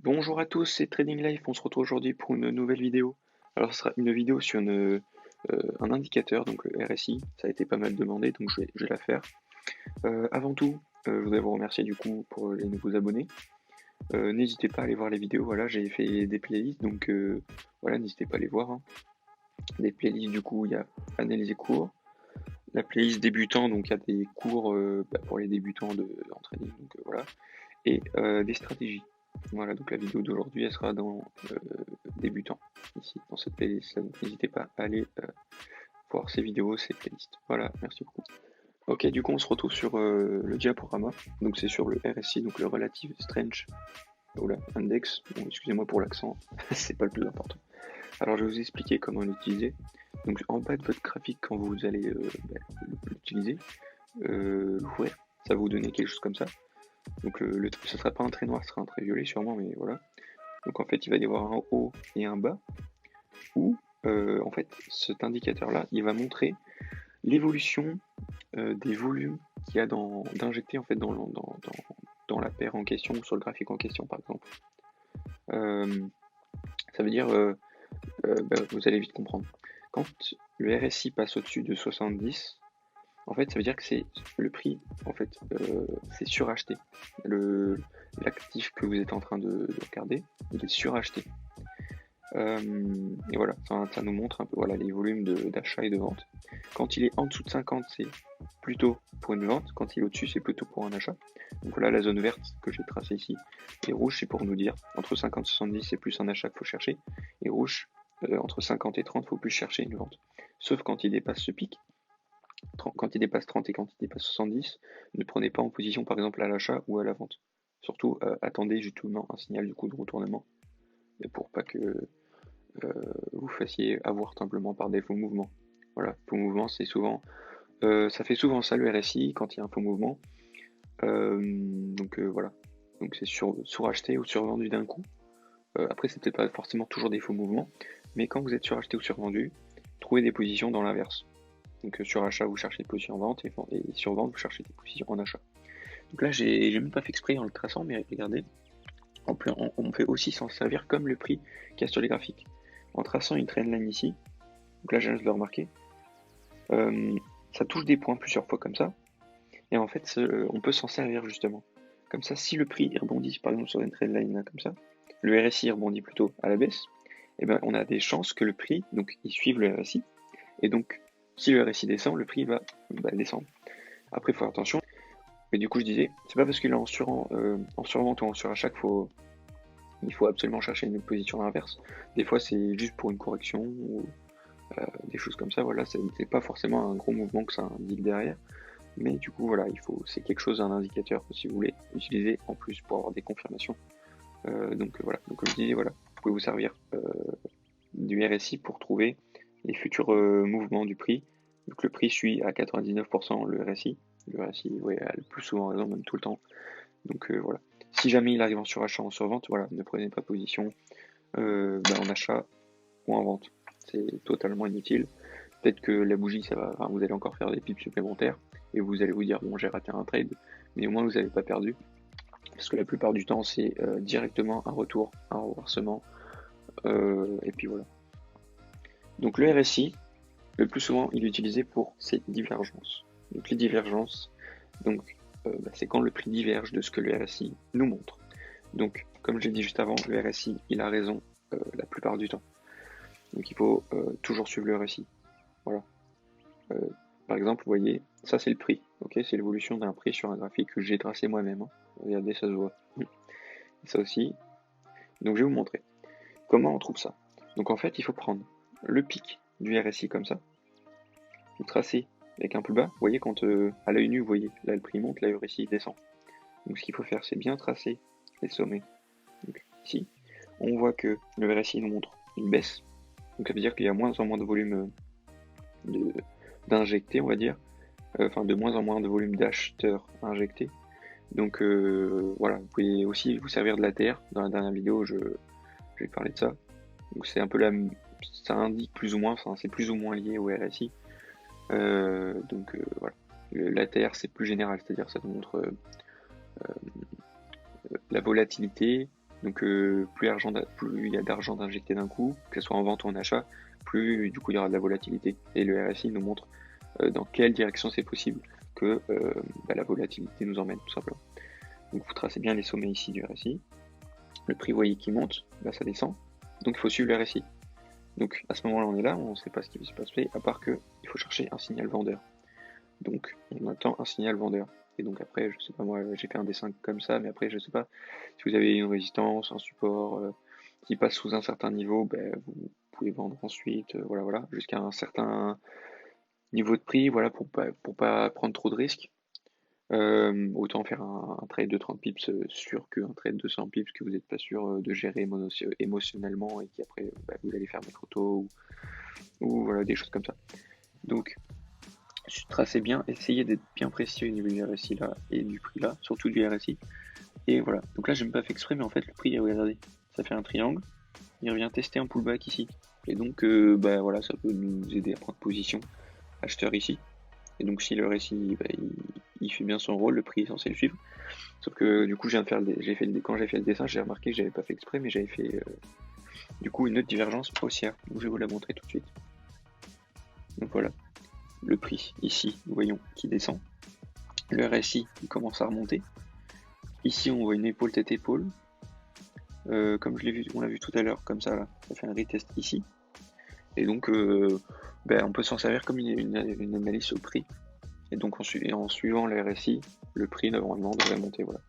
Bonjour à tous, c'est Trading Life, on se retrouve aujourd'hui pour une nouvelle vidéo. Alors ce sera une vidéo sur un indicateur, donc le RSI, ça a été pas mal demandé, donc je vais la faire. Avant tout, je voudrais vous remercier du coup pour les nouveaux abonnés. N'hésitez pas à aller voir les vidéos, voilà, j'ai fait des playlists, donc voilà, n'hésitez pas à les voir, hein. Des playlists du coup, il y a analyse cours, la playlist débutant, donc il y a des cours pour les débutants en trading, donc voilà, et des stratégies. Voilà, donc la vidéo d'aujourd'hui, elle sera dans débutant, ici, dans cette playlist. Donc n'hésitez pas à aller voir ces vidéos, ces playlists. Voilà, merci beaucoup. Ok, du coup, on se retrouve sur le diaporama. Donc c'est sur le RSI, donc le Relative Strange Oula, Index. Bon, excusez-moi pour l'accent, c'est pas le plus important. Alors je vais vous expliquer comment l'utiliser. Donc en bas de votre graphique, quand vous allez l'utiliser, l'ouvrir, ça va vous donner quelque chose comme ça. Donc ce sera pas un trait noir, ce sera un trait violet sûrement, mais voilà. Donc en fait, il va y avoir un haut et un bas, où en fait, cet indicateur-là, il va montrer l'évolution des volumes qu'il y a d'injectés en fait dans la paire en question, ou sur le graphique en question par exemple. Euh, Ça veut dire, vous allez vite comprendre. Quand le RSI passe au-dessus de 70, en fait, ça veut dire que c'est le prix, en fait, c'est suracheté. L'actif que vous êtes en train de regarder, il est suracheté. Et voilà, ça nous montre un peu voilà, les volumes d'achat et de vente. Quand il est en dessous de 50, c'est plutôt pour une vente. Quand il est au-dessus, c'est plutôt pour un achat. Donc voilà la zone verte que j'ai tracée ici. Et rouge, c'est pour nous dire entre 50 et 70, c'est plus un achat qu'il faut chercher. Et rouge, entre 50 et 30, il faut plus chercher une vente. Sauf quand il dépasse ce pic, quand il dépasse 30 et quand il dépasse 70, ne prenez pas en position par exemple à l'achat ou à la vente. Surtout, attendez justement un signal du coup de retournement pour pas que vous fassiez avoir simplement par des faux mouvements. Voilà, faux mouvement, c'est souvent, ça fait souvent ça le RSI quand il y a un faux mouvement. Voilà, donc c'est suracheté ou survendu d'un coup. Après, c'est peut-être pas forcément toujours des faux mouvements, mais quand vous êtes suracheté ou survendu, trouvez des positions dans l'inverse. Donc sur achat, vous cherchez des positions en vente et sur vente, vous cherchez des positions en achat. Donc là, j'ai même pas fait exprès en le traçant, mais regardez, on peut aussi s'en servir comme le prix qu'il y a sur les graphiques. En traçant une trendline ici, donc là, je viens de le remarquer, euh, ça touche des points plusieurs fois comme ça, et en fait, on peut s'en servir justement. Comme ça, si le prix rebondit par exemple sur une trendline là, comme ça, le RSI rebondit plutôt à la baisse, et ben on a des chances que le prix, donc il suive le RSI, et donc si le RSI descend, le prix va descendre. Après, il faut faire attention. Et du coup, je disais, c'est pas parce qu'il est en survente ou en surachat il faut absolument chercher une position inverse. Des fois, c'est juste pour une correction ou des choses comme ça. Voilà, c'est pas forcément un gros mouvement que ça indique derrière. Mais du coup, voilà, c'est quelque chose, un indicateur, si vous voulez utiliser en plus pour avoir des confirmations. Voilà, donc comme je disais, voilà, vous pouvez vous servir du RSI pour trouver les futurs mouvements du prix. Donc le prix suit à 99% le RSI. Le RSI, ouais, a le plus souvent raison, même tout le temps. Donc voilà. Si jamais il arrive en surachat, en survente, voilà, ne prenez pas position en achat ou en vente. C'est totalement inutile. Peut-être que la bougie, vous allez encore faire des pips supplémentaires et vous allez vous dire bon, j'ai raté un trade, mais au moins vous n'avez pas perdu. Parce que la plupart du temps, c'est directement un retour, un renversement, et puis voilà. Donc le RSI, le plus souvent, il est utilisé pour ses divergences. Donc les divergences, c'est quand le prix diverge de ce que le RSI nous montre. Donc, comme j'ai dit juste avant, le RSI, il a raison la plupart du temps. Donc il faut toujours suivre le RSI. Voilà. Euh, Par exemple, vous voyez, ça c'est le prix. Ok, c'est l'évolution d'un prix sur un graphique que j'ai tracé moi-même, hein. Regardez, ça se voit. Et ça aussi. Donc je vais vous montrer. Comment on trouve ça? Donc en fait, il faut prendre le pic du RSI comme ça, vous tracez avec un plus bas. Vous voyez, quand à l'œil nu, vous voyez, là le prix monte, là le RSI descend. Donc ce qu'il faut faire, c'est bien tracer les sommets. Donc ici, on voit que le RSI nous montre une baisse. Donc ça veut dire qu'il y a moins en moins de volume d'injectés, on va dire. Enfin, de moins en moins de volume d'acheteurs injectés. Donc voilà, vous pouvez aussi vous servir de la terre. Dans la dernière vidéo, je vais parler de ça. Donc c'est un peu ça indique plus ou moins, enfin, c'est plus ou moins lié au RSI. Voilà. La terre, c'est plus général, c'est-à-dire ça nous montre la volatilité Donc plus il y a d'argent d'injecté d'un coup, que ce soit en vente ou en achat, plus du coup il y aura de la volatilité. Et le RSI nous montre dans quelle direction c'est possible que la volatilité nous emmène, tout simplement. Donc vous tracez bien les sommets ici du RSI. Le prix, vous voyez, qui monte, là ça descend. Donc il faut suivre le RSI. Donc à ce moment-là, on est là, on ne sait pas ce qui va se passer, à part que il faut chercher un signal vendeur. Donc on attend un signal vendeur. Et donc après, je sais pas moi, j'ai fait un dessin comme ça, mais après je sais pas si vous avez une résistance, un support qui passe sous un certain niveau, vous pouvez vendre ensuite, voilà, jusqu'à un certain niveau de prix, voilà, pour pas prendre trop de risques. Autant faire un trade de 30 pips sûr qu'un trade de 100 pips que vous n'êtes pas sûr de gérer émotionnellement et qui après vous allez faire mettre auto ou voilà des choses comme ça. Donc tracez bien, essayez d'être bien précis au niveau du RSI là et du prix là, surtout du RSI. Et voilà. Donc là j'ai même pas fait exprès, mais en fait le prix, regardez, ça fait un triangle. Il revient tester un pullback ici. Et donc voilà, ça peut nous aider à prendre position acheteur ici. Et donc si le RSI il fait bien son rôle, le prix est censé le suivre. Sauf que du coup quand j'ai fait le dessin, j'ai remarqué que j'avais pas fait exprès, mais j'avais fait du coup une autre divergence haussière. Donc je vais vous la montrer tout de suite. Donc voilà, le prix ici, nous voyons qui descend. Le RSI il commence à remonter. Ici on voit une épaule tête épaule. Comme on l'a vu tout à l'heure, comme ça fait un retest ici. Et donc on peut s'en servir comme une analyse sur le prix. Et donc en suivant le RSI, le prix normalement devrait monter, voilà.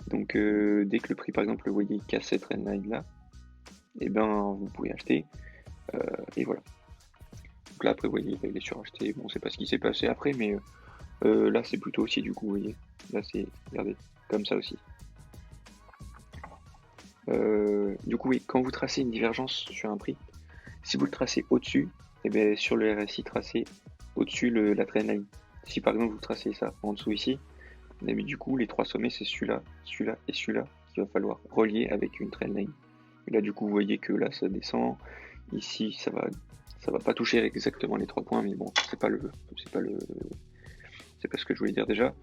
Donc dès que le prix par exemple, vous voyez, il casse cette trendline là, et vous pouvez acheter, et voilà. Donc là après vous voyez, il est suracheté, bon on sait pas ce qui s'est passé après, mais là c'est plutôt aussi du coup, vous voyez, là c'est, regardez, comme ça aussi. Du coup oui, quand vous tracez une divergence sur un prix, si vous le tracez au-dessus, et sur le RSI tracez au-dessus la trendline. Si par exemple vous tracez ça en dessous ici, mais du coup les trois sommets c'est celui-là, celui-là et celui-là qu'il va falloir relier avec une trendline. Et là du coup vous voyez que là ça descend, ici ça va pas toucher exactement les 3 points, mais bon c'est pas ce que je voulais dire déjà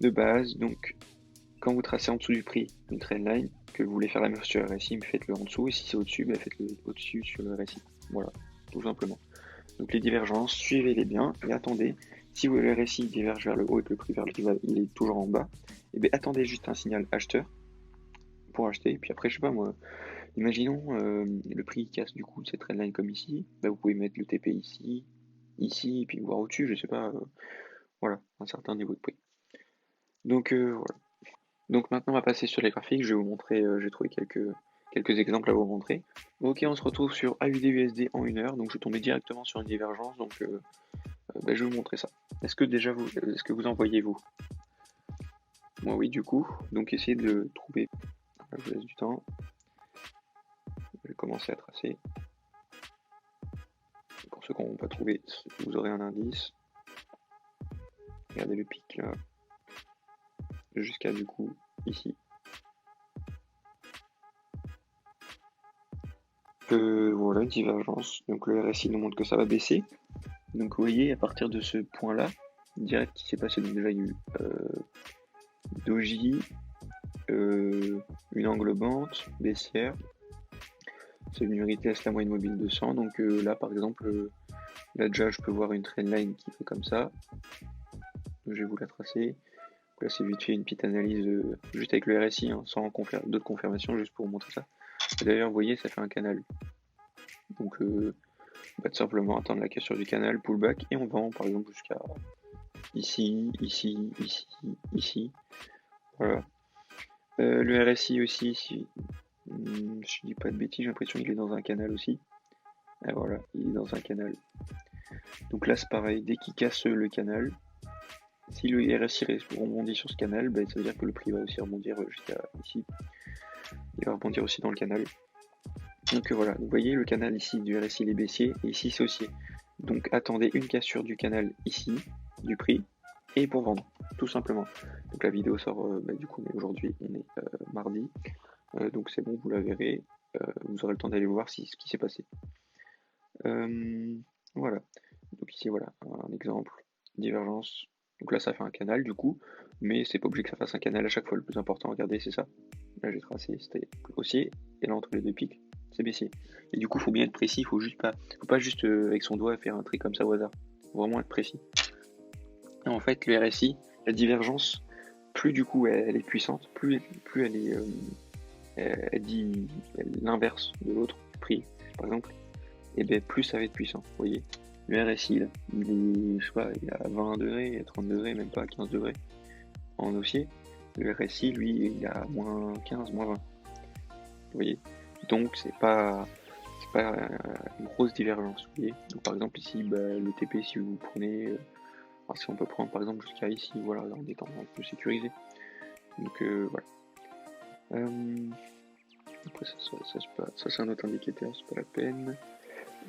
de base. Donc quand vous tracez en dessous du prix une trendline, que vous voulez faire la même chose sur le RSI, faites-le en dessous, et si c'est au-dessus, faites-le au-dessus sur le RSI. Voilà, tout simplement. Donc les divergences, suivez-les bien et attendez. Si le RSI diverge vers le haut et que le prix vers le bas, il est toujours en bas, attendez juste un signal acheteur pour acheter. Et puis après, je sais pas moi, imaginons le prix casse du coup cette trendline comme ici, vous pouvez mettre le TP ici, ici, et puis voir au-dessus, je sais pas, voilà, un certain niveau de prix. Donc voilà. Donc maintenant on va passer sur les graphiques, je vais vous montrer, j'ai trouvé quelques exemples à vous montrer. Ok, on se retrouve sur AUD-USD en 1 heure, donc je vais tomber directement sur une divergence, donc je vais vous montrer ça. Est-ce que vous en voyez vous? Moi oui du coup, donc essayez de trouver, je vous laisse du temps, je vais commencer à tracer. Pour ceux qui n'ont pas trouvé, vous aurez un indice. Regardez le pic là, jusqu'à du coup ici. Voilà, une divergence. Donc le RSI nous montre que ça va baisser. Donc vous voyez, à partir de ce point-là, direct qui s'est passé, donc déjà il y a eu doji, une englobante, baissière. C'est venu retest la moyenne mobile 200. Donc là par exemple, là déjà je peux voir une trendline qui fait comme ça. Donc, je vais vous la tracer. Donc, là c'est vite fait une petite analyse juste avec le RSI, hein, sans d'autres confirmations, juste pour vous montrer ça. D'ailleurs vous voyez ça fait un canal. Donc tout simplement attendre la cassure du canal, pullback, et on vend par exemple jusqu'à ici, ici, ici, ici. Voilà. Le RSI aussi, si je dis pas de bêtises, j'ai l'impression qu'il est dans un canal aussi. Et voilà, il est dans un canal. Donc là c'est pareil, dès qu'il casse le canal, si le RSI rebondit sur ce canal, ça veut dire que le prix va aussi rebondir jusqu'à ici. Il va rebondir aussi dans le canal. Donc voilà, vous voyez le canal ici du RSI il est baissier, et ici c'est haussier. Donc attendez une cassure du canal ici, du prix, et pour vendre, tout simplement. Donc la vidéo sort, du coup aujourd'hui on est mardi, donc c'est bon, vous la verrez, vous aurez le temps d'aller voir ce qui s'est passé. Voilà, donc ici voilà, un exemple, divergence, donc là ça fait un canal du coup, mais c'est pas obligé que ça fasse un canal à chaque fois, le plus important, regardez, c'est ça. Là j'ai tracé, c'était haussier, et là entre les deux pics, c'est baissier. Et du coup, faut bien être précis, faut pas juste avec son doigt faire un trait comme ça au hasard. Faut vraiment être précis. Et en fait, le RSI, la divergence, plus du coup elle est puissante, plus elle est, elle dit l'inverse de l'autre prix, par exemple, et bien plus ça va être puissant. Vous voyez, le RSI, là, il est, je sais pas, il est à 20 degrés, à 30 degrés, même pas à 15 degrés en haussier. Le RSI, lui, il est à moins 15, moins 20. Vous voyez, donc c'est pas une grosse divergence. Vous voyez, donc par exemple ici, bah, le TP, si vous prenez, enfin, si on peut prendre par exemple jusqu'à ici, voilà, là, on est un peu sécurisé. Donc voilà. Après ça c'est un autre indicateur, c'est pas la peine.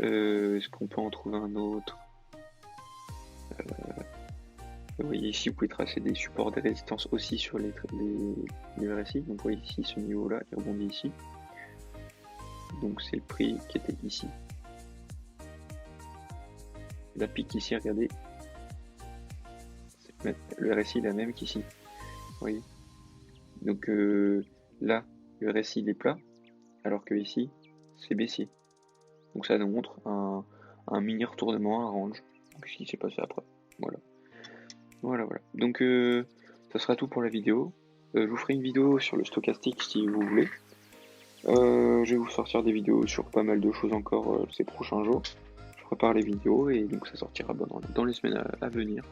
Est-ce qu'on peut en trouver un autre? Vous voyez ici, vous pouvez tracer des supports de résistance aussi sur les RSI. Donc vous voyez ici, ce niveau-là, il rebondit ici. Donc c'est le prix qui était ici. La pique ici, regardez. Le RSI est la même qu'ici. Vous voyez. Donc là, le RSI il est plat, alors que ici, c'est baissier. Donc ça nous montre un mini retournement, un range. Ce qui s'est passé après. Voilà. Voilà. Donc ça sera tout pour la vidéo. Je vous ferai une vidéo sur le stochastique si vous voulez. Je vais vous sortir des vidéos sur pas mal de choses encore ces prochains jours. Je prépare les vidéos et donc ça sortira dans les semaines à venir.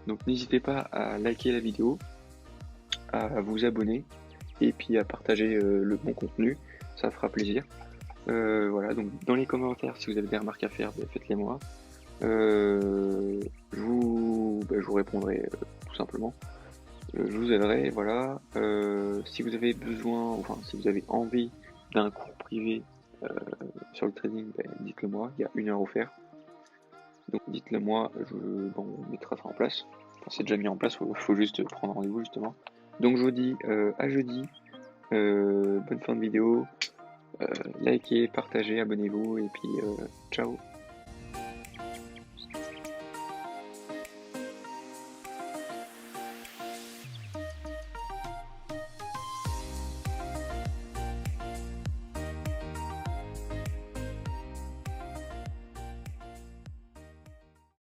Donc n'hésitez pas à liker la vidéo, à vous abonner et puis à partager le bon contenu, ça fera plaisir. Voilà, donc dans les commentaires, si vous avez des remarques à faire, faites-les moi. Je vous répondrai tout simplement. Je vous aiderai, voilà. Si vous avez besoin, enfin si vous avez envie d'un cours privé sur le trading, dites-le moi, il y a 1 heure offert. Donc dites-le moi, on mettra ça en place. Enfin, c'est déjà mis en place, faut juste prendre rendez-vous justement. Donc je vous dis à jeudi, bonne fin de vidéo, likez, partagez, abonnez-vous et puis ciao.